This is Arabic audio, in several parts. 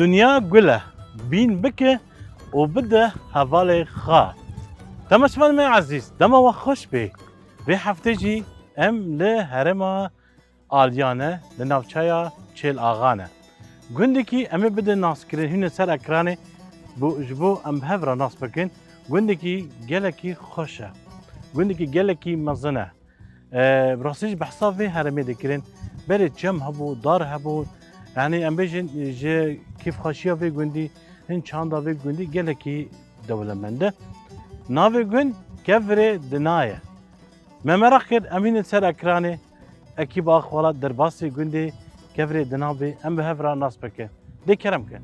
دنيا قله بين بكه وبده هفالي خا تمشمن ما عزيز دما وخش بي بحفتجي ام لهرما آلیانه لناوچایا چل آغانه گوندکی امی بده ناس کرن هنه سر اکرانه بو جبو ام هفرا ناس بکن گوندکی گلکی خوشه گوندکی گلکی مزنه براسیج بحثافی هرمی دکرن بری جم هبو دار هبو يعني ام بيجن جي كيف خاشيه في جندي هن چاندا في جندي گلکی دولمنده ناوی گند كفري دنايه ما مراخر امين سر اكرانه اكيب اخوالات درباسي گندي كفري دنابي ام بهفرا ناس بك دي كرمك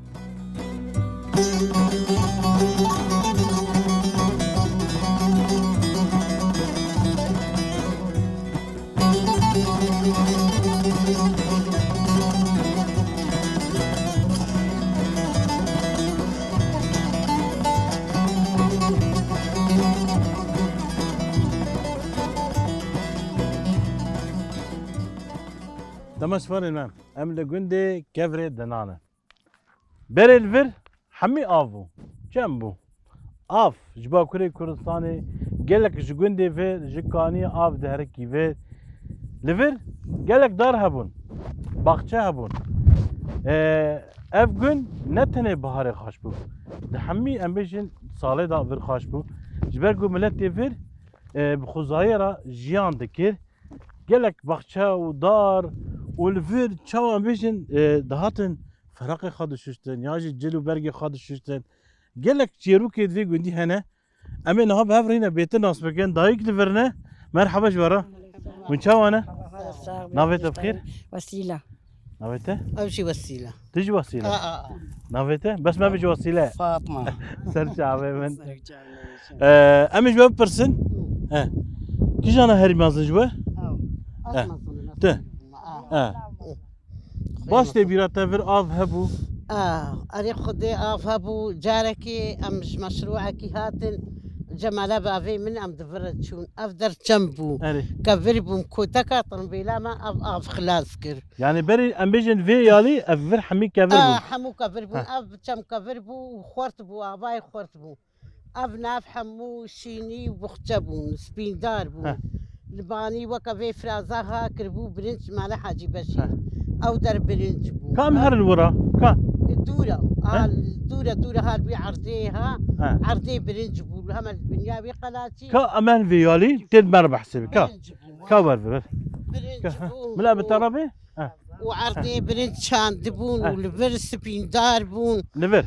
تماش فارن مام ام لگندي كفري دنانه بري الفر حمي افو جنبو اف جبا كوري كردستاني قالك جگندي في جكاني اف دهركي في لفر قالك دار هبون باغچه هبون اف گن نتنه بهار خاش بو ده حمي ام بيجن ساله دا فر خاش بو جبرگو ملت فر بخوزايرا جيان دكر قالك باغچه ودار والفير تشاو امبيشن دهاتن فرق خاد ششتن ياجي جلو برغي خاد ششتن قالك جيروكي في گوندي هنا امين هاب هفرينا بيت ناس بكن دايك لفرنا مرحبا جوارا من تشاو انا نافيت بخير وسيلة نافيته امشي وسيله تجي وسيله نافيته بس ما بيجي وسيله فاطمه سرجع من امي جواب برسن كيش انا هري مازن جوا ته باش تبيرا تفر آف هبو أري خدي آف هبو جاركي أمش مشروعكي هاتن جمالا بافي من أم دفرت شون أفدر جنبو كفربو كوتاكا طنبيلا ما آف خلاص كر يعني بري أمبيجن في يالي أفر حمي كفربو حمو كفربو أف جم كفربو وخورتبو أباي خورتبو أف ناف حمو شيني وبختبون سبين داربو لباني وكفي فرازاها كربو برنج مال حاجي بشير او در برنج بو كم هر الورا كم دورة هالبي عرضيها عرضي برنج بو هم البنياوي قلاتي كا امان فيالي تد مربح سبي كا برنج بو ملا بالترابي وعرضي برنج شان دبون والفر سبين دار بون لفر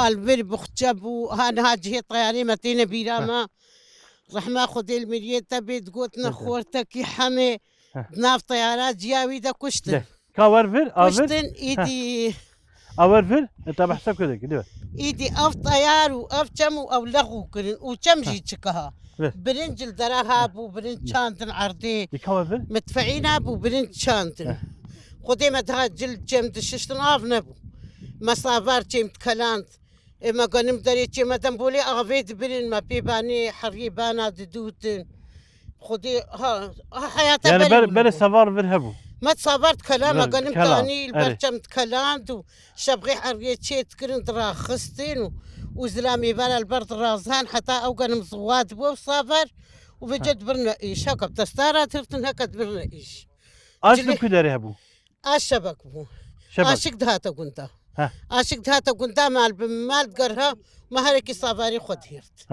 الفر بختبو هاجي طياري متين بيراما رحمة خدي المريض تبي تقوتنا خورتك حمي ناف طيارات جياوي دا كشتن كاورفر كشتن ايدي اورفر انت بحسب كده ايدي اف طيار واف جمو او لغو كرن وكم جي تشكها برنجل دراها بو برنج شانتن عرضي كاورفر مدفعين بو برنج شانتن خدي مدها جلد جم دششتن اف نبو مصافار جيم تكلانت اما قنم دريتي مدام بولي اغفيت برين ما بيباني حريبانا دودن خدي ها حياتي يعني بل سفار برهبو ما تصابرت كلام قنم تاني البرشمت كلاند وشبغي حريتي تكرن دراخستين وزلامي بال البرد رازان حتى او قنم صواد بو صافر وفجد برنا ايش هكا بتستارا ترتن هكا برنا ايش اشلو كده رهبو اشبك بو اشك دهاتا قنتا عاشق هاتا قدام مال قرها ما هركي صافاري خديرت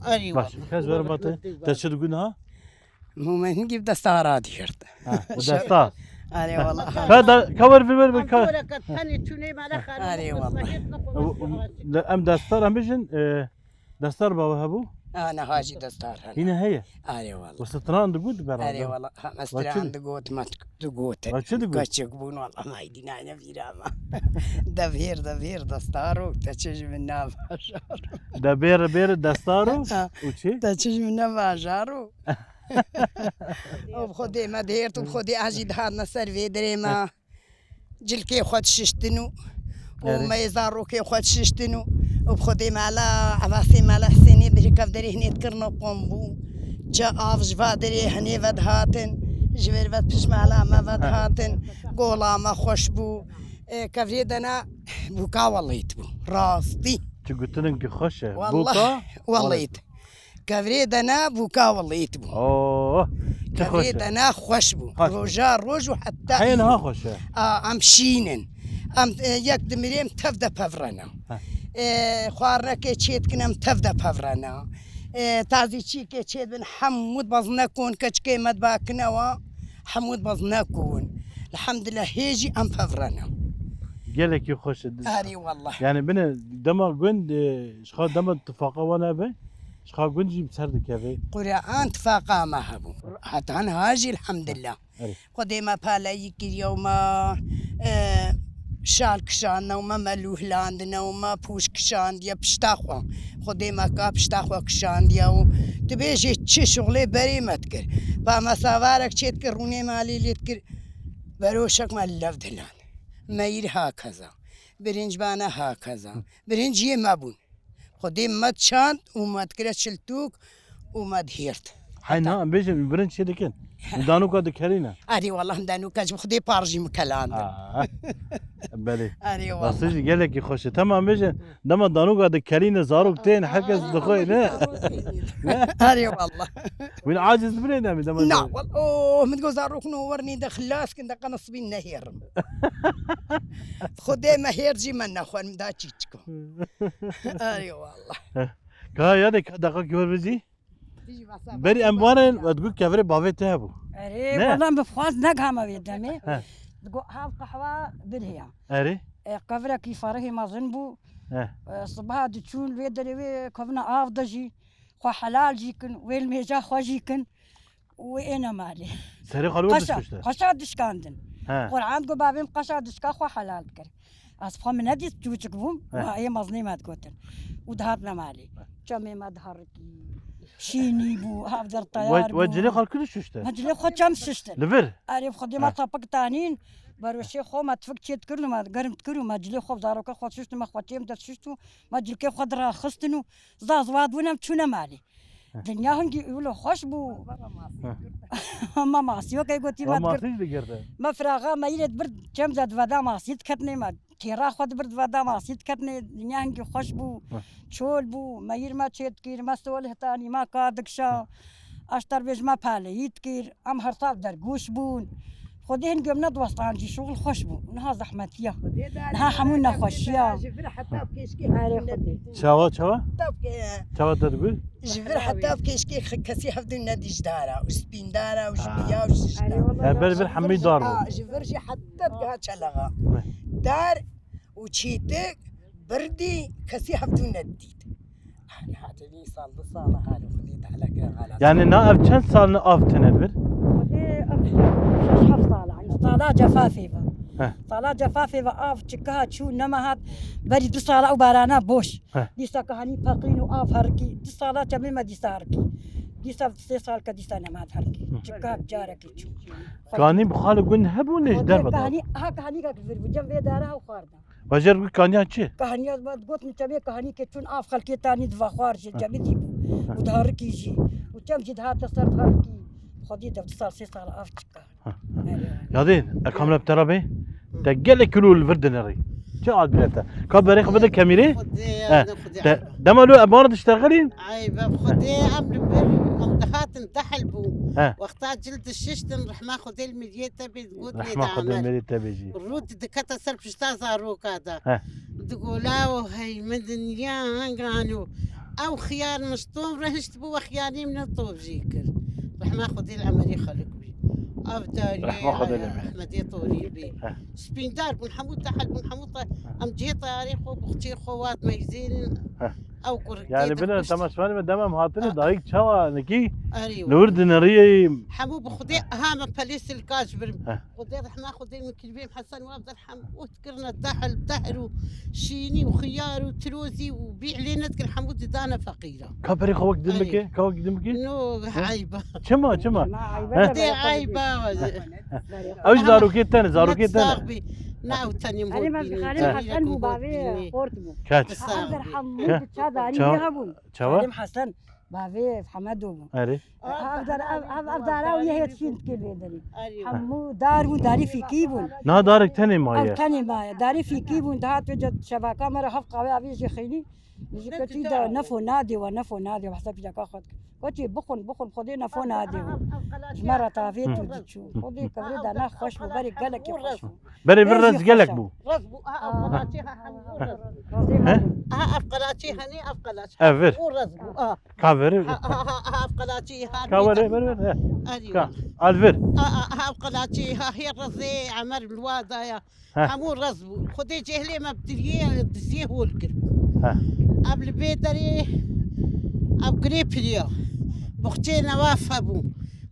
ايوه باش كاز وربطه تشد قنها مو ما نجيب دستارات هيرت دستار علي والله هذا كور في البلد علي والله ام دستار ام بيجن دستار بوهبو انا هاجي دستار هنا هي علي والله وستران دقود برا علي والله مستران دقوت ما دقوت قبون والله ما يدينا انا في راما دبير دستارو تشج منا باشارو دبير دستارو وشي تشج منا باشارو وبخدي ما ديرت وبخدي اجي هذا سيرفي دريما جلكي خد ششتنو وما يزارو كي خد ششتنو وبخدي مالا عباسي مالا حسيني بركب دري هني تكرنا قنبو جا افج فادري هني ود هاتن جبر ود بش مالا ما ود هاتن قولا ما خوشبو كفريدنا بوكا والله يتبو راستي چی گوتنن که خوشه والله بوکا والله يت كفريد انا بوكا والله يتبو اوه چه كفريد خوشه انا خوش بو خوش. روجا روج وحتى حین ها خوشه ام شينن ام يك دمريم تفدا بفرنا خوارنك تشيت كنم تفدا بفرنا تازي تشيك تشيت بن حمود بزنكون كشكي مدباكنوا حمود بزنكون الحمد لله هيجي ام بفرنا گلکی خوشه اري والله yani beni dama gund şka dama اتفاقا وانا به شka gund جيب سرد كافي قرآن تفاقا ما هبو حتى انا هاجي الحمد لله أري. قديما بالايك اليوم شال كشان وما ملوه لاندنا وما بوش كشان ديا بشتاخوا قديما كا بشتاخوا كشان ديا تبيجي تشي شغلي بري ما تكر فما سوارك تشي تكروني مالي اللي تكر بروشك ما اللفظ لان مير هكذا برنج بانا هكذا برنج ما بون خدي ما تشاند وما تكرت شلتوك وما دهيرت حين ها بيجي برنج شي دكن دانو قد كارينا اري والله دانو كاج خدي بارجي مكلان بله اري والله بس گلکی خوشه تمام بيجي دما دانو قد كارينا زاروك تين حكز دخوي نه اري والله وين عاجز بلينا من دما لا والله اوه من تقول زاروك نورني دخلاس كنت قنصبين نهير خدي ما هيرجي من نخون دا تشيتكو اري والله كا يدك دقا كور بيجي بري اموارن وتقول كفري بافي تهبو اري نه. والله بفواز نقها بيدمي ها. تقول هاف قهوة برهيا اري قفرة كي فرهي ما زنبو صباح تشون ويدري كفنا آف دجي خو حلال جيكن ويل ميجا خو جيكن وإنا مالي سري خلو قشا دشته قشا دشكاندن ها قرآن قو بابين قشا دشكا خو حلال كر أصفا من هدي توجك بوم وهي مظني ما تقولن ودهرنا مالي جمي ما دهركي شيني بو هافدر طيار بو وجري خل كل شوشته مجلي خو جام ششتن لفر أعرف خدمة طبق تانين بروشي خو ما تفك شيء تكرنو ما قرم تكرو ما جلي خو زاروك خو ششتو ما خواتيم در ششتو ما جلي كيف خضرا خستنو زاد ونم تشونا مالي دنيا هنجي يقولوا خوش بو ما ماسيو كي قلتي ما ما تكر فيش بقرده ما فراغا ما يريد برد كم زاد ودا ماسيت كتني ما تيرا خد برد ودا ماسيت كتني دنيا هنجي خوش بو شول بو ما ير ما تشيت كير ما سوال هتاني ما كادكشا اشتر بيج ما بالي يتكير ام هرطاب در گوش بون خدي هنجي من دوستان جي شغل خوش بو نها زحمتيا نها حمونا خوشيا شوا شوا تقول جبر حتى في كيشكي كسي حفظ النادي جدارة وسبين دارة وجبيا وشجدارة بل حمي دارو جبر شي حتى بقى شلغة دار وشيتك بردي كسي حفظ النادي أنا هاتني صال بصالة هذا خديت على كذا يعني ناقف كم صار نقف تنبر خدي صالة صالة جفافي ها. صالة جفافي وآف تشكها شو نما هاد بري دو صالة وبارانا بوش ها. دي ساكهاني باقين وآف هركي دي صالة جميل ما دي ساركي دي سي صال كدي سنة ما هركي تشكها بجاركي شو كاني بخال قن هبو نش در بدار كهاني ها كهاني كا كفر بجنب دارها وخاردا وجر كاني چه كهاني ما قلت نتبه كهاني كتون آف خلكي تاني دفع خارج جميل دي ودهركي جي وكم جد هاد تصرف هركي خدي دو صار سي صال آف تشكها يادين الكاميرا بترابي تقل كيلو الفرد نري شو عاد بلاتها كبر ياخذ بدك كاميرا دملو ابارد تشتغلين عيب خدي عمرو بري ام دخات انتحلبوا وقتها جلد الششتن رح ما خدي الملية تبي تقول لي رح ما خذ الملي تبيجي الرود دكتا سلب شتا زاروك هذا تقولوا هي من دنيا قالوا او خيار مشطوب رح يشتبوا خياري من الطوب جيكر رح ما خدي العملية خلق بي أبداري رح ما خذ العملية أحمد طوري بي سبين دار بن حمود تحل بن حمود أم جي تاريخ وبختي خوات ميزين أو كركي يعني بنا تمشفاني من دمام هاتني ضايق شوا نكي أريو نورد نري حمو بخدي هام بليس الكاجبر خدي رح ما خدي من كلبين حسن وابد الحم وذكرنا الدحل بدهر وشيني وخيار وتروزي وبيع لنا تذكر حمود دانا فقيرة كبري خوك دمك كوك دمك نو عيبة شما دي عيبة اوش زاروكي تاني زاروكي تاني ناو تاني أنا ما في خالي حسن بو بابي قورتمو كاتش أقدر حمود تشاداني يهبون شوا خالي حسن بافي حمدو اري افضل او يهيت فين كبيدري أيوة. حمو دار وداري في كيبون نا دارك تاني او مايه تاني ما داري في كيبون دهات وجد شبكه مره حفقه ويا يجي خيلي يجي كتي دا نفو نادي ونفو نادي وحسب جاك اخذ كتي بخن خدي نفو نادي مره طافيت وجتشو خدي كبري انا خوش ببري قالك يخش بري بالرز قالك بو رزبو أفقلاتي أفقلاتي هني أفقلاتي افر ورزبو كافر أفقلاتي كافر بري أيوة الفر أفقلاتي هي الرزي عمر الوادايا ها. حمو رزبو خدي جهلي ما بدريه دزيه والكر ها قبل بيدري أبقريب اليوم بختي نواف أبو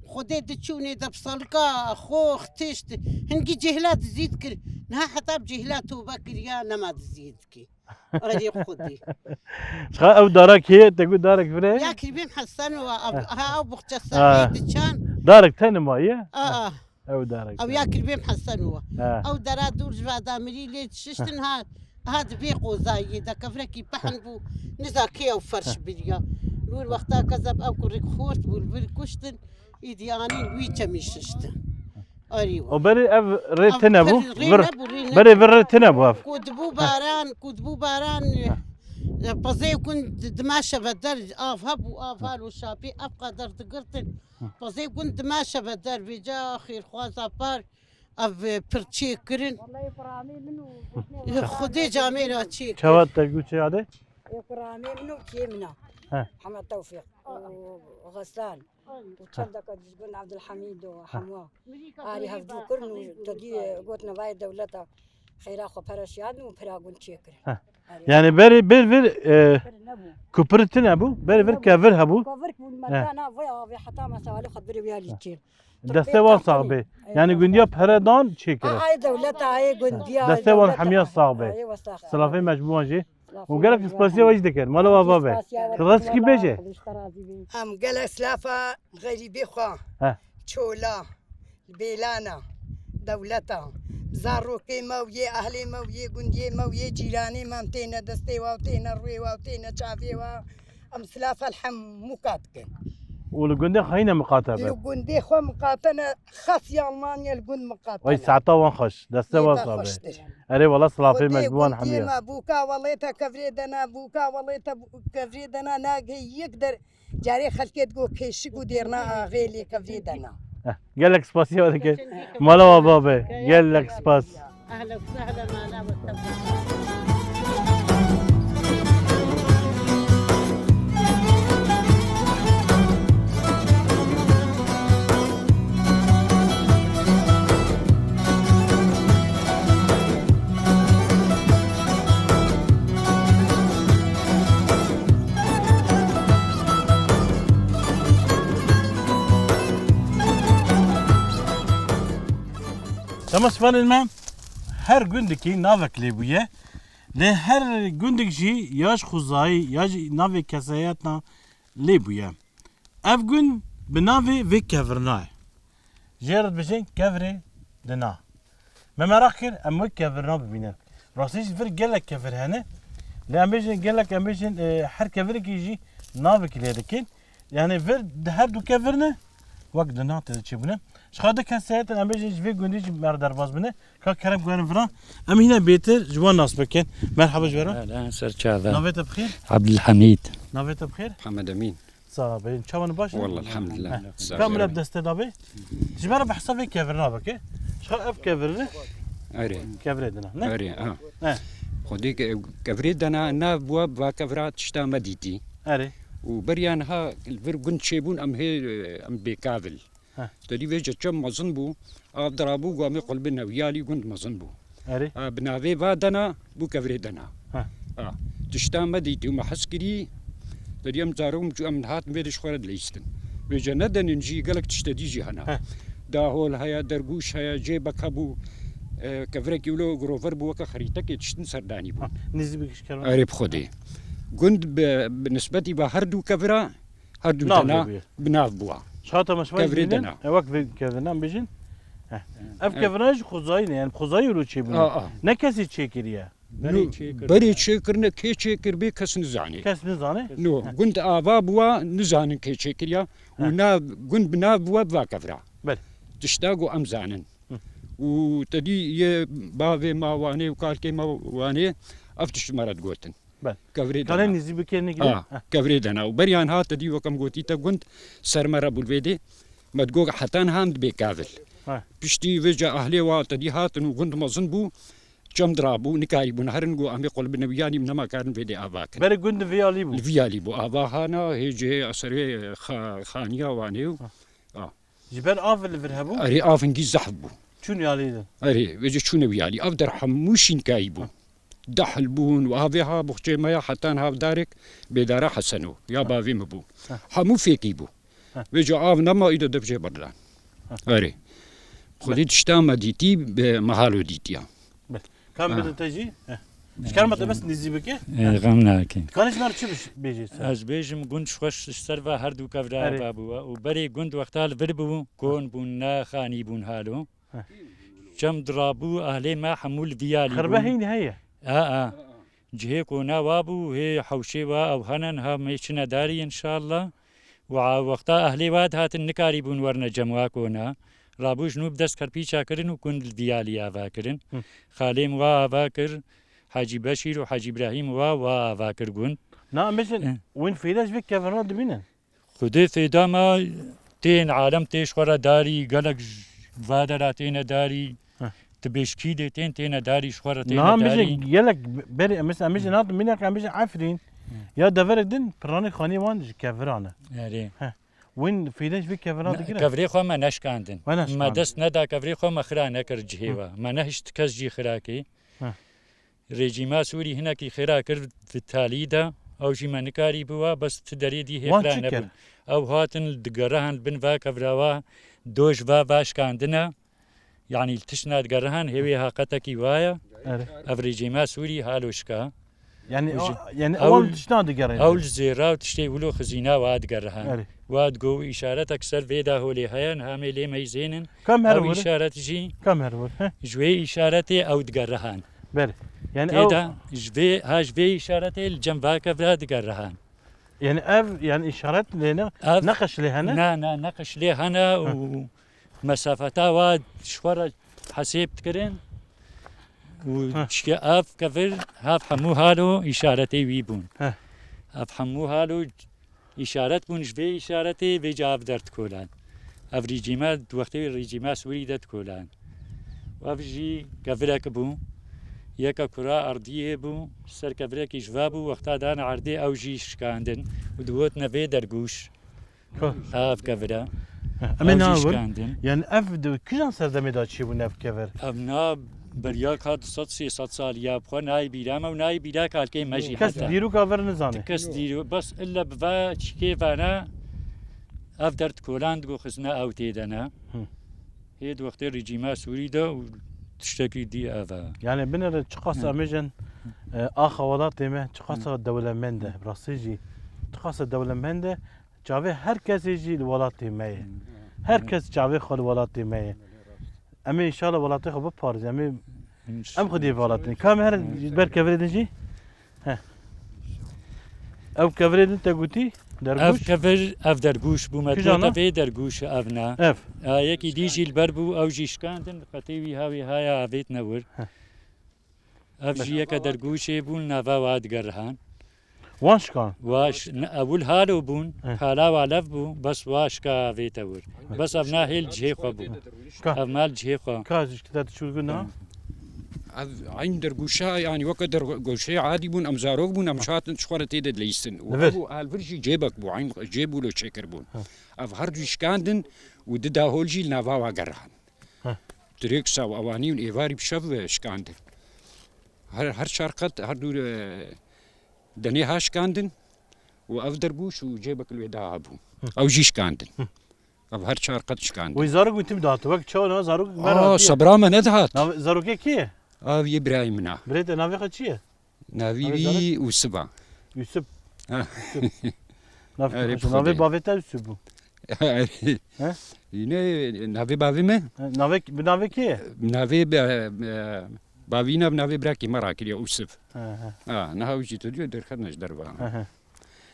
خدي تشوني دبصلكا خو اختشت هنجي جهلات زيد كر نها حتى بجهلات وبكر يا نما تزيد كي غادي خدي شخا او دارك هي تقول دارك فري يا كريم حسن ها بخت سعيد كان دارك تاني مايه او دارك او يا كريم حسن هو اه او درا دور جوادا مري لي تشتن هاد بيقو زايد كفركي بحن بو نزاكي وفرش بليا نور وقتا كذب او كرك خوت بول كشتن إيديانين ويتا ميششتن أيوة وبري اف ريتنا بو بري بري ريتنا بو اف كودبو باران بزي كنت دماشة بدر هبو هال وشابي أبقى درد قرتن بزي كنت دماشة بدر بيجا خير خوازا بار اف برتشي كرن والله يفرامي منو خدي جاميرا تشيك شوات تقول شي هذا يفرامي منو كيمنا ها. محمد توفيق وغسان وتصدق تقول عبد الحميد وحموا آري هفدو كرن تدي قوتنا باي دولتا خيرا خو برشيان وبراغون تشيكر يعني بري كوبرتنا بو بري كافر هبو كوفرك والمكانة في حتى ما سوالي خد بري ويالي تشير دستوان صعبة يعني قنديا بهردان تشيكر هاي دولتا هاي قنديا دستوان حمية صعبة ايوه صح صلافي مجموعة جي وقالك سباسيا وايش ذكر مالا بابا خلاص كي بيجي ام قال سلافة غريبي خوا ها تشولا بيلانا دولتا زاروكي مويه اهلي مويه قندي مويه جيراني مامتينا دستي واوتينا روي واوتينا شافي ام سلافة الحم مكاتكن والقندي خاينة مقاتبة القندي خو مقاتنا خاص ألمانيا القند مقاتنا واي ساعتا وانخش دستوان صعبة أري والله صلافي مجموعة حمية ما بوكا والله كفريدنا بوكا والله كفريدنا ناقي يقدر جاري خلكي تقول كيشكو ديرنا غيلي كفريدنا قال لك سباسيا ولا كيف مالا بابا قال لك سباس أهلا وسهلا معنا والتبع تمام سفر الماء هر جندكي نافك ليبويه لهر جندك جي ياش خزاي ياش نافي كسياتنا ليبويه اف جن بنافي في كافرناي جيرد بجين كافري دنا ما مراكر امو كافرنا ببينن راسيش فر قال لك كافر هنا لا امبيجن قال لك امبيجن هر كافر كيجي نافك ليدكين يعني فر هر دو كافرنا وقت دنا تشبنا شخاده كان ساعات انا بيجي في جونديج مر درباز بنا كرم كان فران ام هنا بيتر جوان ناس بكين مرحبا جوارا لا سرچاذا نافيت بخير عبد الحميد نافيت بخير محمد امين صابين شلون باش والله الحمد لله كامل بدست دابي جبر بحسب كيفرنا بك شخ اف كيفرنا اري كيفردنا اري خدي كفريد انا بواب وكفرات شتا مديتي اري وبريان ها الفرقن شيبون ام هي ام بكافل تدي وجه كم مزن بو ضربو قامي قلبنا ويالي كنت مزن بو اري بنافي فادنا بو كفريدنا تشتا مديتي وما حسكري تدي ام زاروم جو ام هات ميدش خورد ليستن وجه ندن نجي قالك تشتدي جي هنا دا هول هيا دربوش هيا جيبك ابو كفرك يولو غروفر بو خريطه تشتن سرداني بو نزبك شكرا قريب خدي كنت بالنسبه بهردو كفرا هردو دنا بناف بوا شاطه مش كفريدنا وقت كفرنا بيجن اف كفرناج خزاين يعني خزاي رو تشي بنا نكسي تشي كريا بري چێکردنە کێ چێکرد بێ کەس نزانێ کەس نزانێ نو گوند ئاوا بووە نزانن کێ چێکریا و گوند بنا بووە بواکەفرا بەێ تشتا گۆ ئەم زانن و تەدی یە باوێ ماوانێ و کارکێ ماوانێ ئەف تشتمەرەت گوتن کەڵێ نزی بکێنێ کەورێ دەنا و بەریان هاتە دی وەکەم گوتیتە گوند سەرمەرە بولوێدێ مەدگۆ حەتان هاند بێ کاول پشتی وێجا ئەهلێ وا تەدی هاتن و گوند مەزن بوو چەم درابوو نکاری بوون هەرن گۆ ئەمێ قۆڵ بنەویانی نەماکارن وێدێ ئاواکە بەرە گوند ڤیالی بوو ڤیالی بوو ئاوا هانا هێجێ ئەسەرێ خانیا وانێ و ji ber av li vir hebû ئەرێ ئافنگی زەحف بوو çûn yalî din ئەرێ وێجە چوونە ویالی ئەف دەر هەموو شینکایی بوو دەحل بوون و ئاوێ ها بخچێمەیە حتان هاودارێک بێدارە حەسەنەوە یا باوێ مە بوو هەموو فێکی بوو وێجا ئاو نەما ئیدە دەبژێ بەردان ئەرێ خودی تشتامە دیتی مەهالۆ دیتیە کام bide te jî şikar te bes nizî bike غەم ناکەین kanîşmar çi bêjî ئەس بێژم گوند خوش سەرڤ هەردوو کەڤرا بووە و بەرێ گوند وەختال ور بوو کۆن بوون ناخانی بوون هالۆ چەم درابوو ئەهلێ ما هەموو ڤیالی خربە هینی هەیە جهێ کۆنا بوو هێ حوشێوە ئەو هەنن هەمێچنە داری انشاءله و وەختا ئەهلێ وات هاتن نکاری بوون وەرنە جەموا کۆنا ڕابووش نوب دەست کەرپی چاکردن و کند ڤیالی ئاواکردن خالێم وا ئاوا کرد حاجی بەشیر و حاجی براهیم وا ئاوا کرد گوند نامێژن win fêdeş vê kevana dibînin خودێ فێداما تێن عالم تێش خۆرە داری گەلک vادەرا تێنە داری تبێشکی دێ تێنە داری خۆرە gelek berê em mêjin hatin bînek em bêjin efrîn ya deverek din piranê xanî wan ji keviran e win fêdeş vê kevana dikirin کەڤرێ خۆ مە نەشکاندن مە دەست نەدا کەڤرێ خۆ مەخرا نەکرد جهێوە مە نەهشت کەس جی خراکەی رێژیما سووری هینەکی خێرا کرد تالیدا ئەوژی مەنکاری بووە بەست دەرێدی هێرا نەبوون ئەو هاتن دگەڕەهان بنوا کەڤراوە دۆژ باشکاندنە یعنی تشنات گەڕەهان هێوێ هاقەتەکی وایە ئەو رێژیما سووری هالۆشکا ئەو زێرا و تشتێ ولۆ خزینا وات گەڕەهان وات گۆ ئیشارەتەك سەر وێدا هۆلێ هەیەن هەمێ لێ مەیزێنن ئیشارەتژی ژوێ ئیشارەتێ ئەو دگەڕەهان تێدا هاژێ ئیشارەتێ جەمڤاکەڤرا دگەڕەهان yani ev yani işaret lêne neqeş lê hene neqeş lê hene û mesafeta wa şwara hesêb dikirin û çike ev kevir hev hemû halo îşaretê wî bûn ev hemû halo îşaret bûn ji vê îşaretê vê cav derdikolan ev rîcîme wextê rîcîme Sûrî de dikolan ev jî kevirek bû yeka kura erdiyê bû ser kevirekî ji ve bû wexta dan erdê ew jî şikandin û digotin vê dergûş ev kevire yani ev kîjan serdemê da çîbûn ev kevir ev na berya ka 200-300 sal ya xwe nayê bîrame û nayê bîra kalkê me jî kes dîrûka ver nizane kes dîrû bes illa bi ve çîkê vene ev derdkolan digo xizne ew têde ne hê di wextê rejîma Sûrî de û tiştekî dî ev e yani binere çiqasa emêjin axa welatê me çiqasa dewlemend e rastî jî çiqasa dewlemend e çavê her kesê jî li welatê me ye her kes çavê xwe li welatê me ye em ê înşallah welatê xwe biparêzin em xwedî welatê kam her ber kevirê din jî ew kevirê din te gotî ev kevir ev dergûş bû me vê dergûş ev ne ev yekî dî jî li ber bû ew jî şikandin qetê wî hawê haya avêt newir ev jî yeka dergûşê bûn nava wa digerhan wan şikan ewil halo bûn hala wa lev bû bes wa şika avête wir bes ev nahêl cihê xwe bû ev mal cihê xwe ka te çûgin na عین درگوشا یعنی وقت درگوشا عادی بون ام زارۆک بوون ئەم شاتن شخوارە تێدە لەیستن هەلڤرژی جێبک بوو عین جێبوو لە چێکرد بوون ئەف هەردووی شکاندن و ددا هۆلژی ناواوا گەڕان درێک ساو ئەوانی و ئێواری شەو شکاندن هەر شارقەت هەردوو دەنێ هاشکاندن و ئەو دەرگوش و جێبک لێدا بوو ئەو ژی شکاندن ئەو هەر شارقەت شکاندن وی زارۆک وتیم داهات وەک چاوەوە زارۆک سەبرامە نەدهات zarokê kê ye ئاوی برای منە birê te navê xwe çi ye ناوی وسبا Yusuf navê bavê te Yusuf bû ناوی باوی me bi navê kê ye ناوی باوینا بناوی براکی مراکل یا اوسف اه نه هاوجی تو دیو درخنش دربان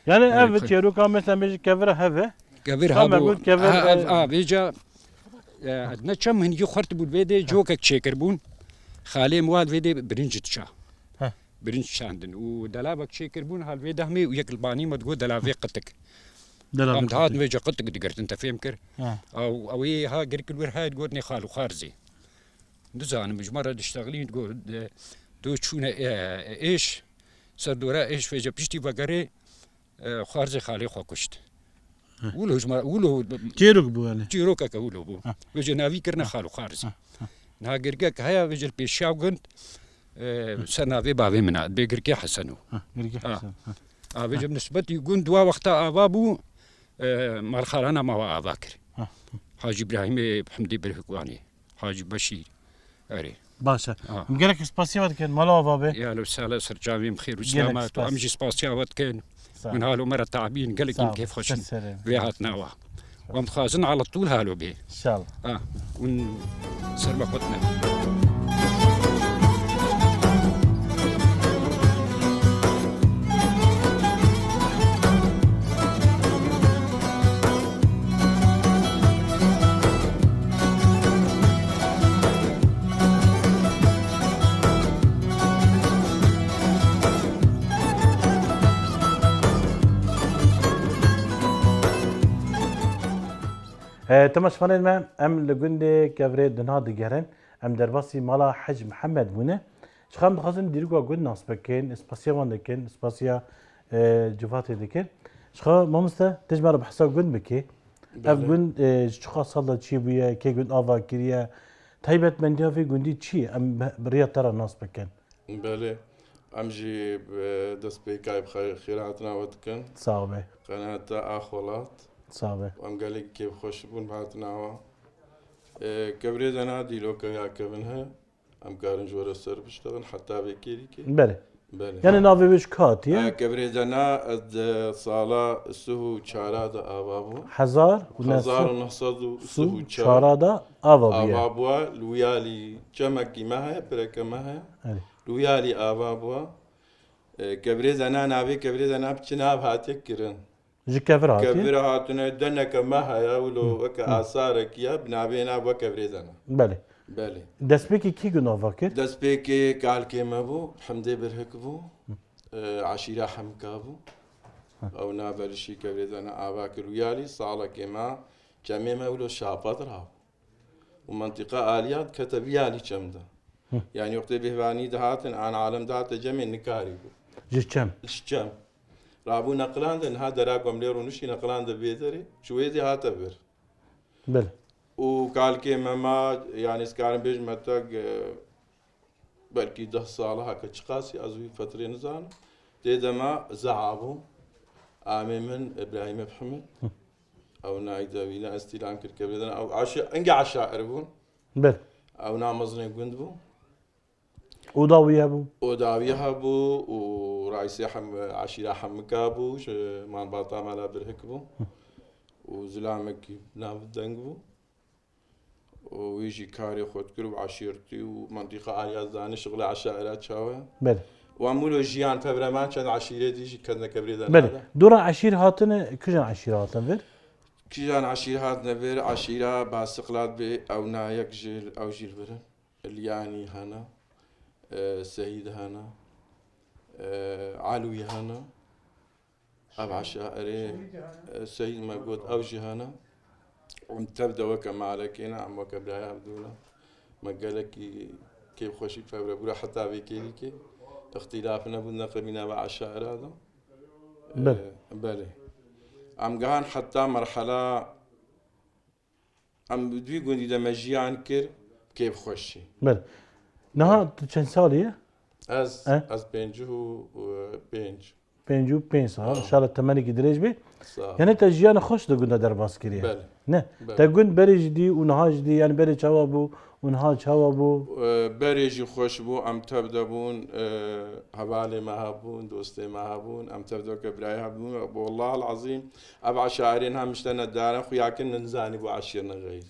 يعني أي اف تشيرو كان مثلا بيجي كفر هذا كبر كما هابو قلت كبر بيجا ادنا كم هنجي خرط بود بيدي جوكك شيكر بون خالي مواد بيدي برنج تشا ها. برنج شاندن ودلابك شيكر بون هال بيدي همي وياك الباني ما تقول دلافي قتك ام هاد بيجا قتك دقرت انت فهم كر او هي ها قرك الور هاي تقولني خالو خارزي دزان مجمرة تشتغلين تقول دو شونا ايش سردورا ايش فيجا بيشتي بقري خارزي خالي خو كشت ولو جماعة ولو تيروك بو يعني تيروكا كولو بو وجا نافي كرنا خالو خارزي نا قرقاك هيا وجا البيشاو قنت سنة في بابي منا بيقرقي حسنو وجا بالنسبة يقول دوا وقتا أبابو مرخارانا ما هو أباكر حاج إبراهيم حمدي بالهكواني حاج بشير أري باشا مقالك سباسيوات كان مالو بابي يا لو سالة سرجاوي بخير وسلامات وأمجي سباسيوات كان من هالو مرة تعبين قالك كيف خوشين بيهات نوا ومتخازن على طول هالو بيه ان شاء الله ونسر وقتنا تماش فنان ما ام لجندي كفري دنها دجارن ام درباسي مالا حج محمد بونه شخام دخازن ديرقوا قد ناس بكين اسباسيا وان دكين اسباسيا جوفاتي دكين شخا مامستا تجمع بحساب قد بكي اف قد شخا صلى تشي بيا كي قد افا كريا تايبت من ديا في قندي تشي ام بريا ترى ناس بكين بله امجي دست بيكاي بخيراتنا ودكن صعبه قناة اخولات صعبه وام قال لك كيف خوش بون بعتنا كبريد انا دي لو كا كبنها ام قارن جور السر بشتغل حتى بكيري كي بله بله يعني نافي وش كات يا كبريد انا صاله السهو تشاراد ابابو حزار هزار ونصد سو شارادا افابيا ابابوا لويالي جمكي ما هي برك ما هي لويالي ابابوا كبريد انا نابي كبريد انا بچناب هاتك كرن جي كفر هاتي كبر هاتنا دنك ما هيا ولو وك آثارك يا بنابينا وكبريزنا بله بله دسبيكي كي قلنا فاكر دست بيكي قال كيما بو حمدي برهكبو عشيرة حمكابو او نابلشي كبريزنا اباكر ويالي صالة كيما جميما ولو شابات راو ومنطقة آليات كتب يالي جمدا يعني وقت بهباني دهاتن عن عالم دهات جميع نكاري جي كم الشجام رابو نقلاند هذا راقم ليرو نشي نقلاند بيدري شويدي هاتبر بله وقال كيما ما يعني سكارن بيج متاق بلكي 10 صالة هكا تشقاسي ازوي فترة نزان تيدا ما زعابو آمي من ابراهيم محمد او نايدا وينا استيلام كركبلدنا او عشاء انقع عشائر بون بله او نامزني قندبو وداوي ابو وداويها بو ورئيسي عشيرة حمكابو مان باطا مالا برهكبو وزلامك ناف دنقبو ويجي كاري خود كرو عشيرتي ومنطقة آليات داني شغل عشائرات شاوه بله وعمولو جيان فبرمان كان عشيرة ديجي كنا كبريدا بله دورا عشير هاتنا كجان عشير هاتنا بير كيجان عشير هاتنا بير عشيرة باسقلات بي او نايك جيل او جيل برن الياني هنا سيد هنا علوي هنا أبع عشائري سيد مقود أوجي هنا ومتبدا وكما عليكينا عم وكبرايا عبدولا ما قالك كيف خوشي فبرا بورا حتى بكيريكي اختلافنا بدنا قمنا مع الشاعر هذا بله عم قهان حتى مرحلة عم بدي يقول إذا مجيان كر كيف خوشي بله نها چند سالیه؟ از پنج سال ان شاء الله تمنی کی درج بی صح یعنی تجیان خوش دگونه در باس کریه بله نه تگون بریج دی اونها جدی یعنی بری چوا بو اونها چوا بو بریجی خوش بو ام تبدا بون حوالی ما هبون دوستی ما هبون ام تبدا كبراي هبون والله العظيم ابع شاعرين هم مشتنا دارن خو ياكن نزاني بو عشيرنا غير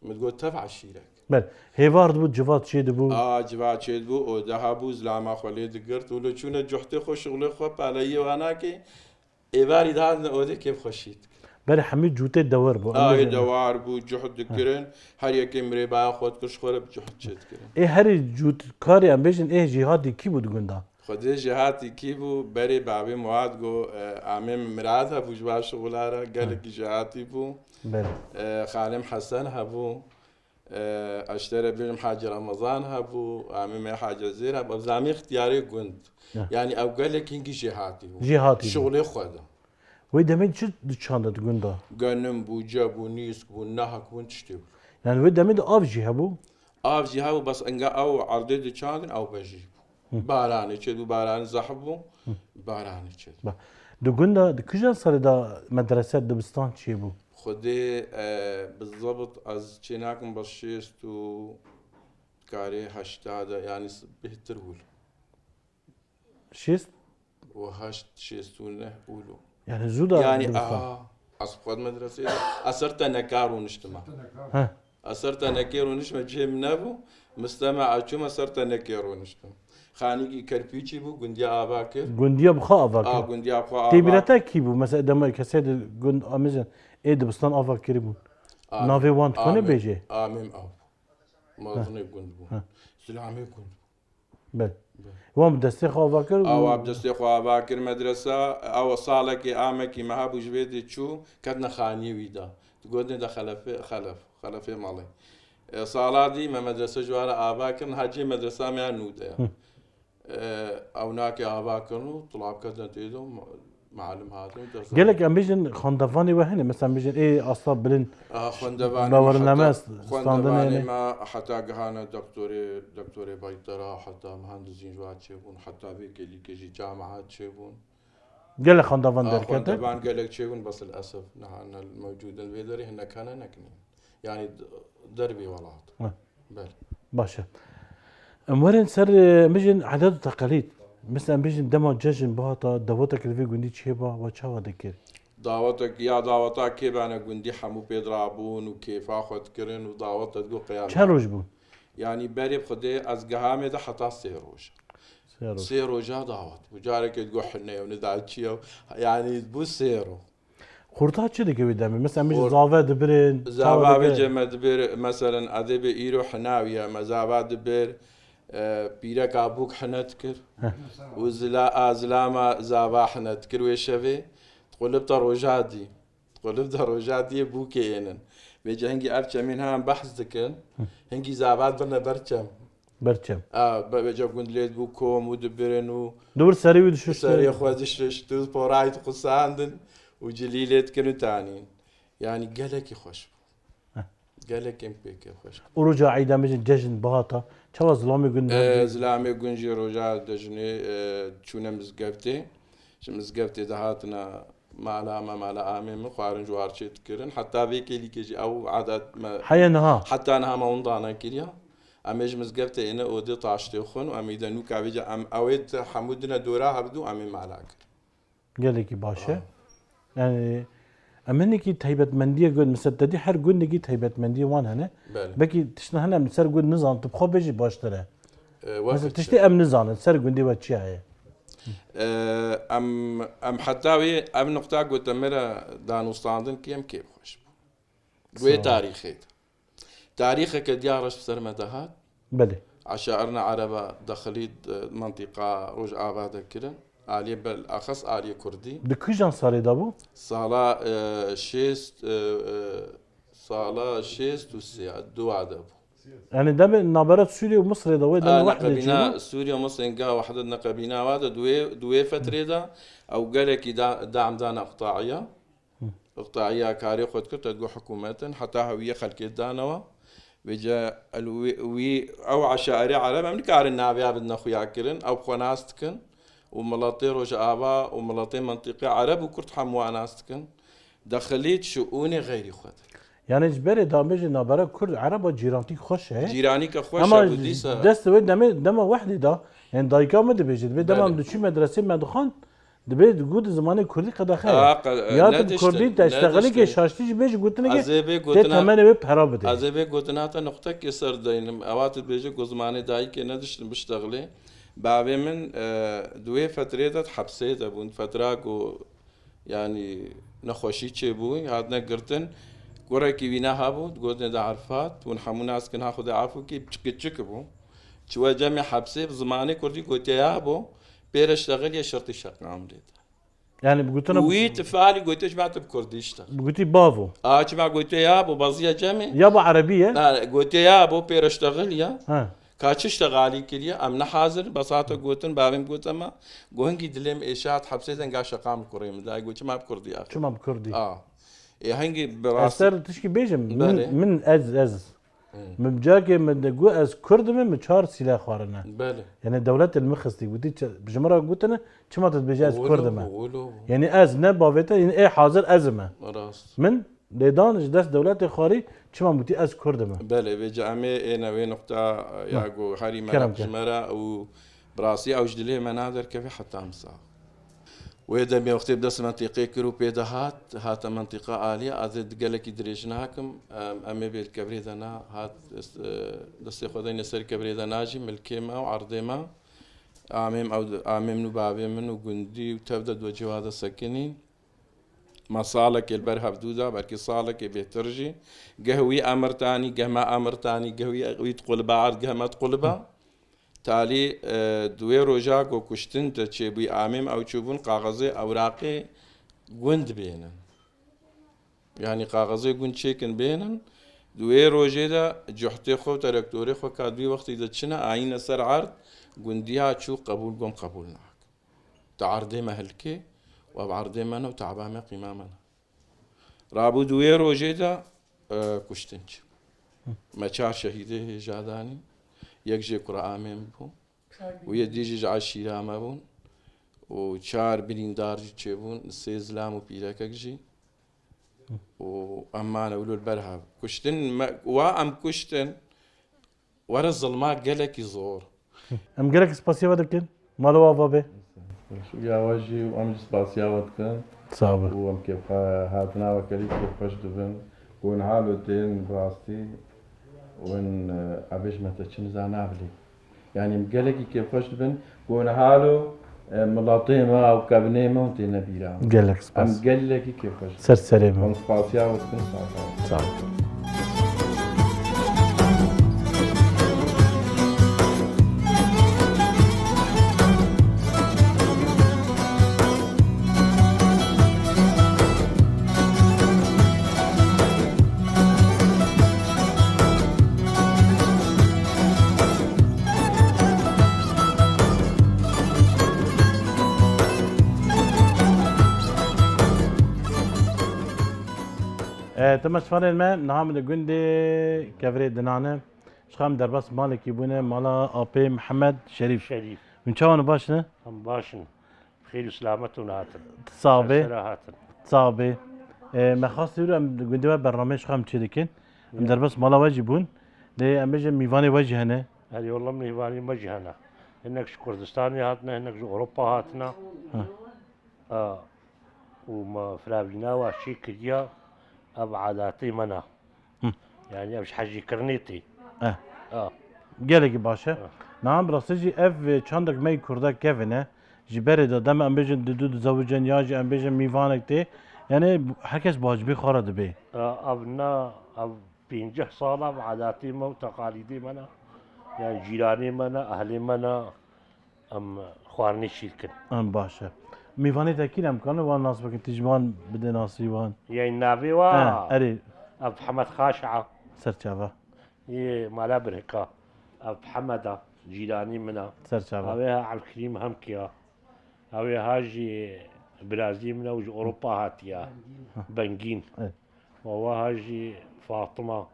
متقول تفع عشيرك بله هیوارد بود جواد چی دبو جواد چید بو و ده بو زلما خالی دگرت ولو چونه جحته خوش شغل خو بالایی و انا کی ایواری داد اوده کیف خوشید بله حمید جوته دور بو دوار بو جهد دکرن هر یکی مری با خود کش خوره جهد چید کرن ای هر جوت کاری ام بیشن ای جهادی کی بود گندا خود جهاتی کی بو بری بابی مواد گو عمم مراد ها بوجوا شغلاره قال کی جهاتی بو بله خالم حسن هبو اشترى بهم حاجة رمضان هبو عمم حاجة زير هبو زامي اختياري قند يعني او قال لك انكي جهاتي شغلي خدا وی دمید چه چاندت گندا گنم بو جابو نیسک بو نهک بو تشتیو یعنی وی دمید آب جیه بو آب جیه بو بس انگا او عرضه دی چاندن او بجی بو بارانی چه دو بارانی زحب بو بارانی چه دو گندا کجا سر دا مدرسه دبستان چی بو خودی بالضبط از چیناکم بس شیست و کاری هشتاده یعنی بهتر بول شیست و هشت شیستونه بولو يعني زودا يعني أصبحت مدرسة أسرت نكار ونجتمع أسرت نكير ونجتمع جيم نبو مستمع أشوم أسرت نكير ونجتمع خانيكي كربيتشي بو جنديا أباكر جنديا بخا أباكر جنديا بخا تبيرتا كي بو مثلا دم كسيد جند أمازن إيه دبستان أباكر بو نافي وان كونه بيجي آمين أو ما ظني جند بو سلامي جند بل وام دستي خو أباكر أو دستي خو أباكر مدرسة أو صالك آمك ما هبوش بيدي تشو كدنا خاني ويدا تقولني ده خلف مالي صالادي ما مدرسة جوارا أباكر هاجي مدرسة ما نودا أو ناكي أباكر طلاب كدنا تيدو معلم هذا قال لك ام بيجن خندفاني وهنا مثلا بيجن ايه اصاب بلن خندفاني باورنامه خندفاني ما حتى قهانا دكتوري بيطرة حتى مهندسين جوات شيبون حتى بيك اللي كيجي جامعات شيبون قال لك خندفان دركتك خندفان قال لك شيبون بس للاسف نحن الموجود البيدري هنا كان نكنين يعني دربي ولات بل باشا امورين سر مجن عادات وتقاليد مثلا بيجن دما جاجن باتا دعوتك اللي في قندي تشيبا وشاوا ذكر دعوتك يا دعوتك كيف انا قندي حمو بيدرابون وكيف اخذ كرن ودعوتك تقول قيام شهر بون يعني بري بخدي از قهامه ده حتى سيروج دعوت وجارك تقول حنا وندعي يعني بو سيرو خورتات چه دیگه بدم مثلا بيجي زاوا دبرن زاوا بيجي مدبر مثلا ادب ايرو حناويه مزاوا دبر بيرك ابوك حنتكر وزلا ازلاما زابا حنتكر ويشفي تقول بتا روجادي بوكينن بيجي هنجي ابچا منها بحث ذكر هنجي زابات بنا برچم بيجي قند ليد بوكو مدبرن دور سري ودش سري خودش تو بورايت قصاندن وجليلت كانوا تاني يعني قالك يخش قالك امبيك خوش ورجع عيدا مجن ججن باتا چوا زلامي قلنا زلامي قنجي رجع دجني چونه مزقفتي دهاتنا مالا آمي من خوارن جوار چيت كرن حتى بيك اللي كيجي او عدد حيا حتى انها ما وندانا كريا اميج مزقفتي انا اودي طاشتي خون واميدا نوكا بيجا ام اويد حمودنا دورا هبدو امي مالاك قالك باشا يعني امنكي تهيبت منديه قول مسددي حر قول نجي تهيبت منديه وان هنا بكي تشنا هنا من سر قول نظام تبخو بيجي باشتره مثلا تشتي ام نظام سر قول دي واتشي هي ام حتى ام نقطه قلت مرة دانوستاندن كيم كيف خوش وي تاريخك ديارش بسر مدهات بلي عشائرنا عربة دخليت منطقة رجع بعد كده آلية بالأخص آلية كردي بكيجان صاري دابو؟ صالة شيست وسيا دو عدبو يعني دام نابرات سوريا ومصر دوي دام واحدة نقبينا سوريا ومصر انقا وحدة نقبينا واحدة دوي فترة دا أو قالك دعم دانا إقطاعية كاري خد كرت تقول حكومة حتى هوية خلق دانوا بيجا الوي أو عشائري عرب من كارن نابيا بدنا خويا كرن أو خناستكن وملاطي رجع آبا وملاطي منطقة عرب وكرت حموا ناستكن دخليت شؤوني غيري خد يعني جبري دامج نابرا كرد عرب جيرانتي خوش هي جيراني كخوش اما دست وين دم واحد دا يعني دايكا مد بيجي دم دشي مدرسه مدخان دبي تقول زماني كردي قد خير يا تب كردي تشتغلي كي شاشتي بيج قلت لك ازبي ده قوتنا تمنى بي بحراب دي ازبي قوتنا تا نقطه كسر دين اوات بيجي قزماني داي كي ندش بشتغلي بعد من دوي فتره حبسه ابون فتره يعني نخوشي تشبوي هادنا قرتن قرا كي بينا هابو تقولنا دا عرفات ونحمو ناس كن هاخذ عفو كي بتشكبو شو جامع حبسه بزماني كردي قلت يا ابو بير اشتغل يا شرطي شق عمري يعني قلت انا ويت فعلي قلت ايش بعت بكردي اشتغل قلت بافو ايش ما قلت يا ابو بازيه جامع يابا عربيه لا قلت يا ابو بير اشتغل يا ها كاتش اشتغالي كليا امنا حاضر بساطه قلتن بابم قلت ما قوهنجي دلم اشاعه حبسه قاش قام الكريم دا قلت ما بكردي يا اخي شو ما بكردي هنجي براسي اثر تشكي بيجم بله. من از من جاكي من جو از كرد من شهر سلاح خارنا بله يعني دولة المخص دي ودي بجمرة قلت انا شو تتبجي از كرد ما ولو يعني از نبافته يعني ايه حاضر ازمه راس من ليدانش دست دولت خاري شو ما بتي از كرد ما بله بجامع انا وين نقطه ياغو هاري كرم جمره او براسي او جدلي منادر كيف حتى امسا وإذا بوقت بدس منطقة كرو بيدهات هات منطقة عالية أزد قالك دريجناكم أمي بالكبريدنا هات دس خدين سر كبريدنا جي ملكيما وعرضيما عميم أو عميم نبابي من وجندي وتبدأ دوجه هذا سكنين مصالك البرها بدودا بركي صالك بيترجي قهوي أمر تاني قهما أمر تاني قهوي تقول بعض قهما تقول با تالي دوي روجاك وكشتن تشيبي عامم أو تشوفون قاغزي أوراقي قند بينن يعني قاغزي قند شيكن بينن دوي روجي دا جحتي خو تركتوري خو كادوي وقت إذا تشنا عين سر عرض قنديها تشو قبول قم قبولناك تعرضي مهلكي وبعرضي منا وتعبامي قمامنا رابو دوي روجي دا كشتنش ما شار شهيده جاداني يكجي قرآن بون ويديجي جع شيرامه بون وشار بليندار جيبون سيزلام وبيرك يكجي وأمان أولو البرهاب كشتن وام كشتن ورا الظلمات قالك يزور ام قالك سباسيو ودكن مالو وافا به يا وجهي وام سباسيا ودكن صعبه وام كيف هاتنا وكلي كيف فش دفن ون حالو تين براستي وين أبيش ما تشين زانابلي يعني مقلقي كيف فش دفن ون حالو ملاطيمة أو كابنيمة وانتي نبيرا قالك سباس أم قلقي كيف فش سر سليم وام سباسيا ودكن صعب صعب تمش فارن ما نعم الجندي كفري دنانه شخام دربس مالك يبونه مالا أبي محمد شريف من شوان باشنا هم باشن بخير وسلامة ونهاتن صعبة هاتن صعبة ما خاص يقولوا الجندي برنامج خام تشيلكين من دربس مالا واجبون ليه أم بيجي ميفاني وجه هنا هذه والله من يباني مجهنا انك كردستاني هاتنا انك اوروبا هاتنا وما فلابينا واشي كديا ابعاداتي منا يعني مش حاجي كرنيتي قالك باشا نعم براسجي اف چندك مي كردا كيفنا جبر دم ام بيجن دود زوجن ياجي ام بيجن ميفانك تي يعني هركس باجبي خرد به ابنا اب 50 صالة بعاداتي ما وتقاليدي منا يعني جيراني منا اهلي منا ام خوارني شيركن ام باشا ميفاني تاكيد امكانه وان ناس بكن تجمان بده ناسي وان يعني نافي وا اري اب حمد خاشعه سرچاوا يه مالا بركة اب حمد جيراني منا سرچاوا اويها على الكريم هم كيا اويها هاجي برازيل منا وجي اوروبا هاتيا بنجين وهو هاجي فاطمه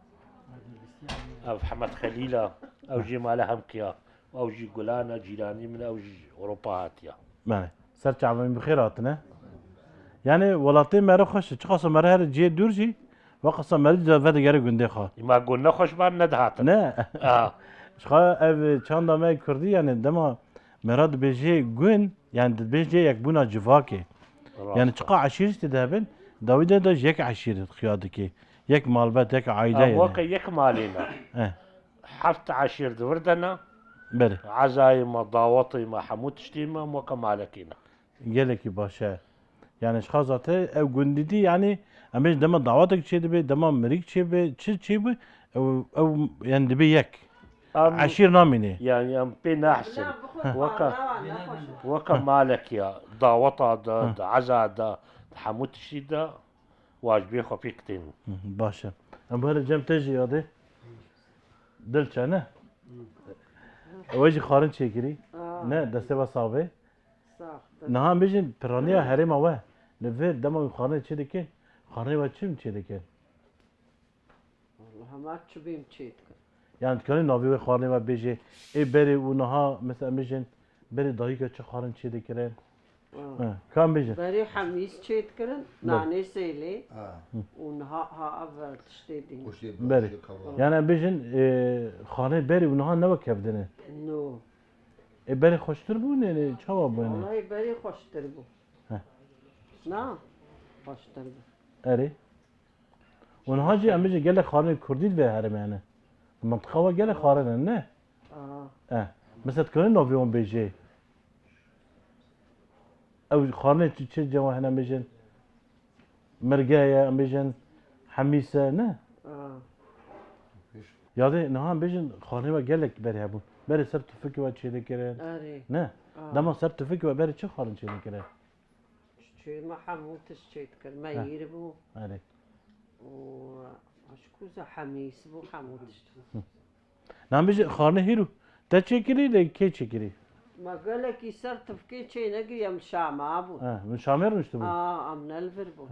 اب حمد خليله او جي مالا هم كيا او جي جولانا جيراني منا او جي اوروبا هاتيا معنى سرچاوا من بخيراتنا يعني ولاتي مرة خوش تخاص مرة هر جي دورجي وقصة مرة فدا جري جندي خا ما قلنا خوش بان ندهات نه شخا اف چند ما كردي يعني دما مراد بيجي جون يعني بيجي يكبونا جفاكي يعني تقع عشيرة تذهبن داوود ده يك عشيرة خيادك يك مالبات يك عائلة وكا يك مالينا حفت عشير دوردنا بله عزايم ضاوطي ما حمود شتيمة وكا مالكينا قالك باشا يعني اشخاصاته او جندي يعني امش دم دعواتك شي دبي دم مريك شي بي شي بي او يعني دبي يك عشير ناميني يعني ام بين احسن وكا مالك يا ضاوطة دا عزا دا حمود شتيدا واجبي خفيكتين باشا ام هذا جم تجي هذا دلش انا وجه خارن شكري نه دسته وصابه نها بيجن برانيا هريما وا نفر دم خارن شي دكه خارن وا چم شي دكه والله ما تشبيم تشيت يعني كان ناوي خارن وا بيجي اي بري ونها مثلا بيجن بري دايكه چه خارن شي دكه كم بيجن بري حميس تشيت كرن ناني سيلي ونها ها اول تشتيدين بري يعني بيجن خارن بري ونها نوا كفدنه نو بري خوشتر بو نه جواب بو والله بري خوشتر بو نا خوشتر بو اري ونها جي امجي قال لك خارن كردي به هرم يعني المنطقه وا قال خارن نه مثلا كان نوفيون بيجي او خارن تشي جوا هنا مجن مرقايه مجن حميسه نه يادي نها بيجن خارن وا قال لك بري ابو بري سبت فكي وا تشي دكرن اري نه دما سبت فكي وا بري چه خارن تشي دكرن شي ما حمود تشيت كرن ما يربو اري و اشكوزا حميس بو حمود نعم بيجي خارن هيرو تا چكري لي كي چكري ما قالك يصير تفكي شي نجي يم شامع ابو من شامر مشتبو ام نلفر بو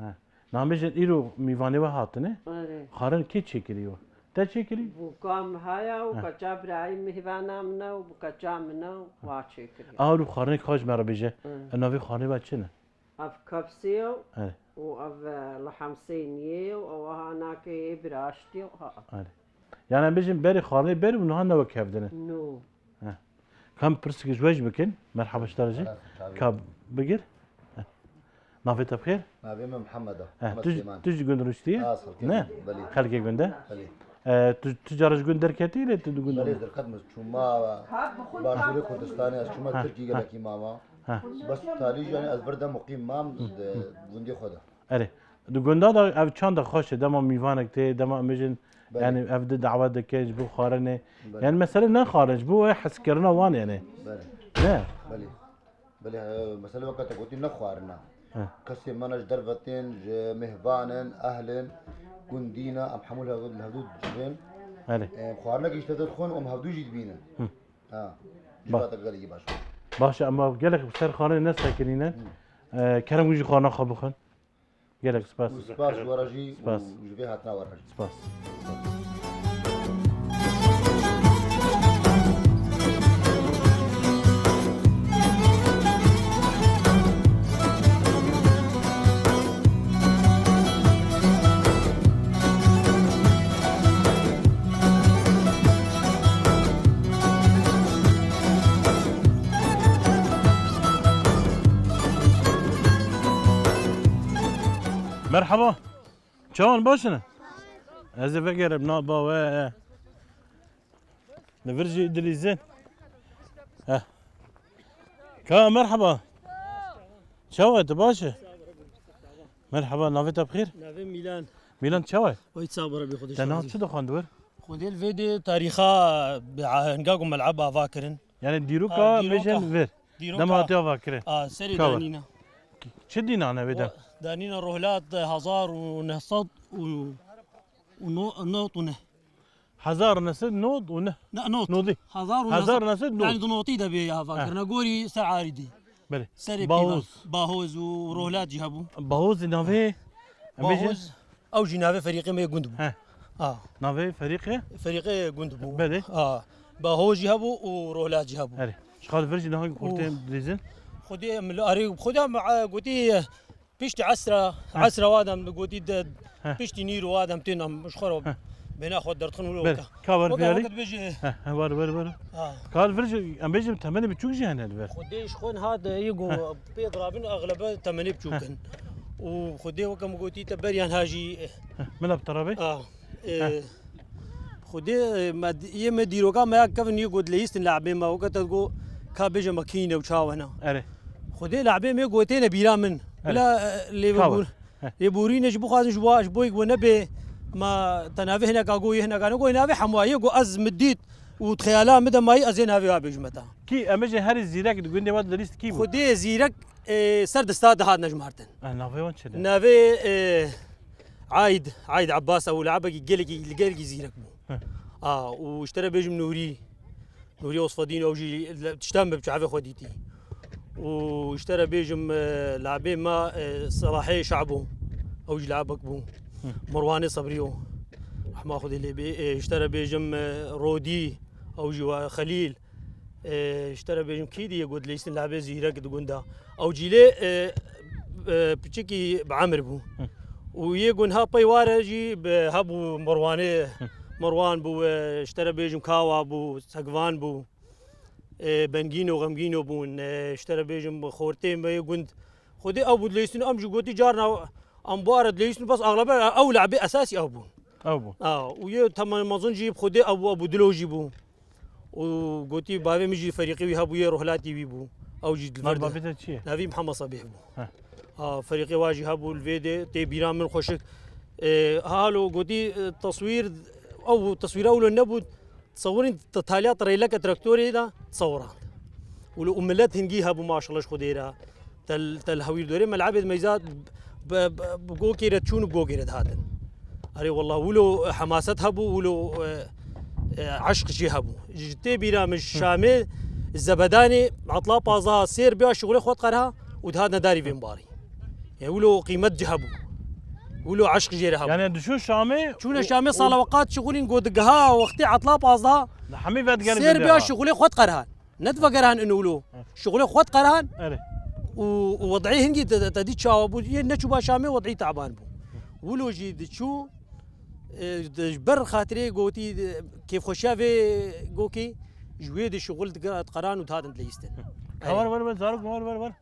نعم بيجي ايرو ميواني وا هاتنه اري خارن كي چكري وا تا چكري بوكام هيا وكجاب راي مهوانا منا وبكجا منا واشكري رو خارن كاج مرا بيجي ناوي خارن وا چنه اف كبسيو اري واف لحمسينيه وهناك براشتي اري يعني بيجي بري خارن بري ونها نوا كفدنه نو كم برسك جواج بكن مرحبا اشترجي كاب بقر نافيت بخير نبي محمد تجي قند رشتي نه بلي خلقي قند بلي تجارج قند دركتي لا تدو بلي قند در خدمة شما باشوری کردستانی از شما ترکی گلکی ماما بس تالی يعني از برده مقیم مام گندی خدا اره دو قند دا او چند خوش دما میوانك تي دما امجن يعني افد دعوات دكيج بو خارنه يعني مثلا نه خارج بو حس كرنا وان يعني بلي نه بلي بلي مثلا وقت قلت نخوارنا كسي منج درفتين مهبانن اهلن كندينا ام حمولها الهدود جبين اره خوارنا كيش تدخون ام هدو جيد بينا جبات قالي باش باشا اما قالك بسر خانه الناس ساكنين كرم ويجي خانه خبخن قالك سباس سباس ورجي سباس وجبي هاتنا ورجي سباس مرحبا شلون باشنا؟ هذا فقر ابن ابا و نفرجي ادري زين كا مرحبا شوت باشا مرحبا نافيت بخير؟ نافي ميلان ميلان شوت ويتصابر بخدش تنام شو دخان دور؟ خذي الفيديو تاريخا هنقاكم ملعبها فاكرن يعني ديروكا ميجن فير دما هاتيا فاكرين سري دانينا شدينا انا بدا دانينا روهلات هزار ونهصد ونوط ونه هزار نسد نوض ونه لا نوط نوضي هزار نسد نوض يعني نوطي ده بيها فاكر نقولي سعاردي بلي سري باهوز وروهلات جابوا باهوز نافي باهوز او جنافي فريقي ما يقندبوا نافي فريقي قندبوا بلي باهوز جابوا وروهلات جابوا اري شخال فرجي نهاي قرتين دريزن خدي من اري خدها مع قوتي بيشتي عسرة وادم قوتي بيشتي نيرو وادم تنم مش خرب بناخذ درتخن بله ولا كابر فيالي بيجي بر قال فرج ام بيجي تمني بتشوجي هنا البر خديش خون هذا يقو بيضربن اغلبه 8 بشوكن وخدي وكم قلتي تبريان هاجي من بترابي خدي ما يم ديروكا ما كفن يقود ليستن لاعبين ما وقت تقول كابيجا ماكينه وشاونا اري خدي لاعبين ما قوتين بيرا من بلا ليفربول يبورين جبو خاز جواش بوي ونبي ما تنافي هنا كاغوي هنا كانوا قوي نافي حموا يقو از مديت وتخيلا مدى ماي ازين هافي بيجمتا كي امجي هاري زيرك تقول لي واد ليست كي خدي زيرك سرد استاد هذا نجمارتن نافي وين شد نافي عايد عباس او لعبك يجلك زيرك واشترى بيجم نوري وصفدين او جي تشتم بتشعفي خديتي واشترى بيجم لاعبين ما صلاحي شعبه او جي لعبك بو مرواني صبريو راح ماخذ اللي اشترى بيجم رودي او جي خليل اشترى بيجم كيدي يقول لي يستن لاعبي زيرك تقول او جيلي بتشكي بعمر بو ويقول ها بيوار جي بهبو مروان بو اشترى بيجم كاوا بو سقفان بو بنجينو غمجينو بون اشترى بيجم خورتين بيقول خدي ابو ليسن ام جوتي جارنا ام بارد ليسن بس اغلبها او لعبي اساسي ابو ويا تمام ما اظن جيب خدي ابو دلو جيبو وقلتي بابي ميجي فريقي ويهابو رحلاتي بيبو او جي الفرد نبي محمد صبيح بو فريقي واجي هابو الفيدي تي بيرام من خوشك هالو قلتي تصوير او تصوير اول النبو تصورين تاليات ريلك تراكتوري دا تصورات ولو املات هنجي هابو ما شاء الله خديرا تل هوير دوري ملعب ميزات بقوكي تشون بقوكي هذا اري والله ولو حماستها بو ولو عشق شي هبو جتي بيرا مش شامل الزبداني عطلا بازا سير بها شغله خود قرها ودهادنا داري في مباري يعني ولو قيمه جهبو ولو عشق جيره هبو يعني شو شامي شو شامي صار وقات شغلين قودقها وقتي عطلا بازا حمي فات قال سير بها شغله خود قرها ندفع قرهان انه ولو شغله خود قرهان ووضعيه هنجي تدي تشاوبو نشو با شامي وضعي تعبان بو ولو جي شو بر خاطري قوتي كيف خشافي قوكي جويد الشغل قران وتهادن ليستن ور زارك ور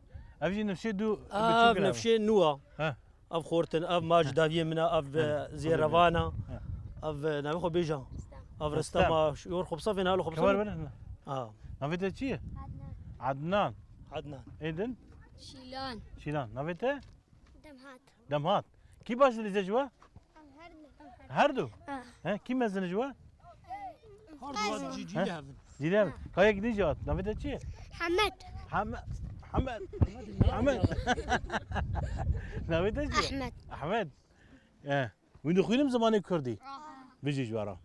افجي نفسي دو نفسي نوا اف خورتن اف ماج دافي منا اف زيرفانا اف ناخو بيجا اف رستما يور خبصه فين هالو خبصه ور نافيتا شي عدنان ايدن شيلان نافيتا دمهات كي باش اللي زجوا هردو ها كي مازن جوا هردو جي كايك دي جات نافيتا شي حمد نافيتا شي احمد وين خوينم زماني كردي بيجي جوارا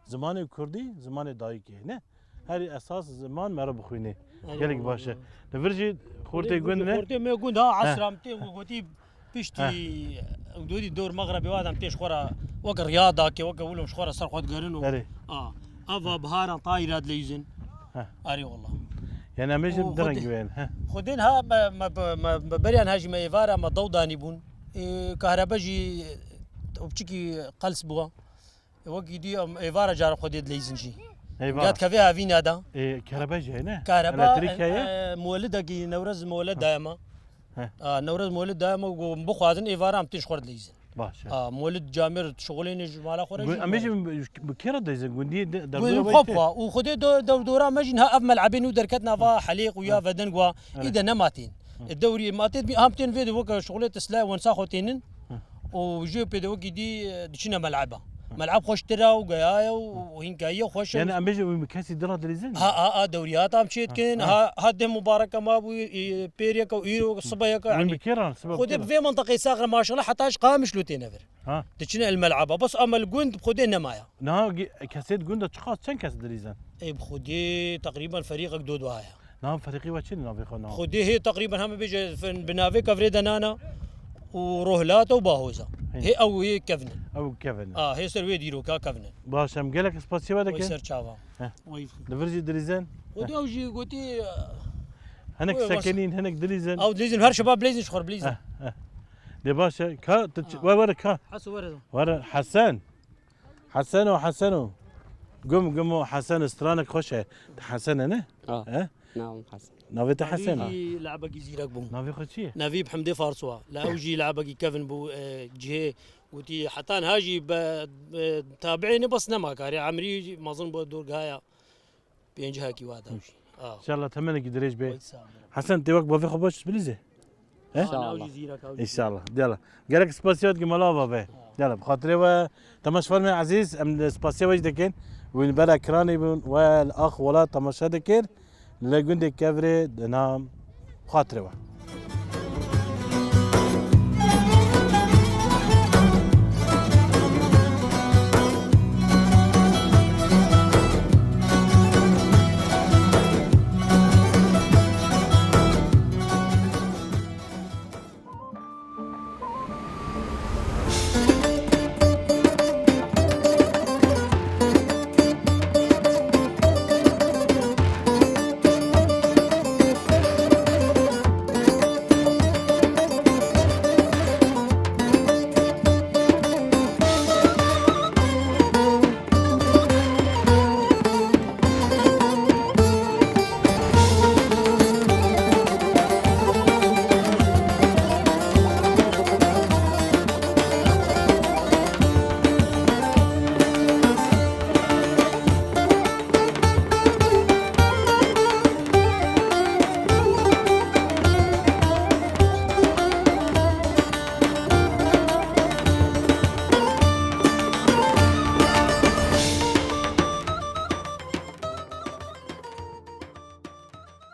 زماني كردي زماني دايكي نه هاري اساس زمان مرا بخويني قالك باشا نفرجي خورتي قلنا خورتي ما يقول ها 10 200 وقتي بيشتي ودودي دور مغربي وهذا متيش خورا وقت رياضه كي وقت ولا مش خورا صار خد قرنو افا بهارا طايره ليزن اري والله يعني مش بدرنج وين خدين ها ما بريان هاجي ما يفارا ما ضوداني بون كهرباجي وبشكي قلس بوا وقت دي ايفارا جار خديد ليزنجي قالت كافيها فين هذا كهرباجي هنا كهرباء مولدك نورز مولد دائما نورز مولد دائما وبخوازن ايفارا متيش خورد ليزن باشا مولد جامر شغلين جمالا خورج امش بكيرا دايزن قندي دور خفا وخدي دورا مجنها اف ملعبين ودركتنا فا حليق ويا فدنقوا اذا نماتين الدوري ماتين همتين فيديو وك شغله تسلا ونساخوتين وجو بيدوكي دي دشنا ملعبه ملعب خوش ترى وقايا وهنكايا وخوش يعني امش مكاسي درا دليزن دوريات مشيت كان هذه مباركه ما ابو بيريكا وإيرو صبايا يعني خذ في منطقه صاغره ما شاء الله حتى قامش لو تينفر تشنا الملعب بس اما الجند خذينا معايا كاسيت جند تشخاص كم كاس دليزن اي بخدي تقريبا فريقك دود وهاي فريقي واتشين نافي خونا خدي هي تقريبا هم بيجي بنافي كفريدا نانا وروهلات وباهوزا هي او هي كفن هي سروي ديرو كفن باشا مقالك سباسي هذاك ويسر تشافا دفرجي دليزن ودي اوجي قلتي هناك ساكنين هناك دليزن او دليزن هر شباب بليزن شخر بليزن دي باشا كا ورا كا حسو ورا حسان حسنو قم حسن استرانك خوشه حسن انا نعم حسن نافي حسن نافي لعبة جزيرة بو نافي خوشيه نافي بحمدي فارسوا لا اوجي لعبة كيفن بو جهه قلتي حتى هاجي تابعيني بس نما كاري عمري ما اظن بو دور هايا بينجها كي وادا ان شاء الله تمنى قدريش بيه حسن تي وقت بوفي خبوش بليزه ان شاء الله ان شاء الله يلا قالك سباسيوت جمالا بابا يلا بخاطري و تماش فرمي عزيز ام سباسيو وجه دكين وين بلا كراني والاخ ولا تماشا دكين لجندي كافري نام خاطري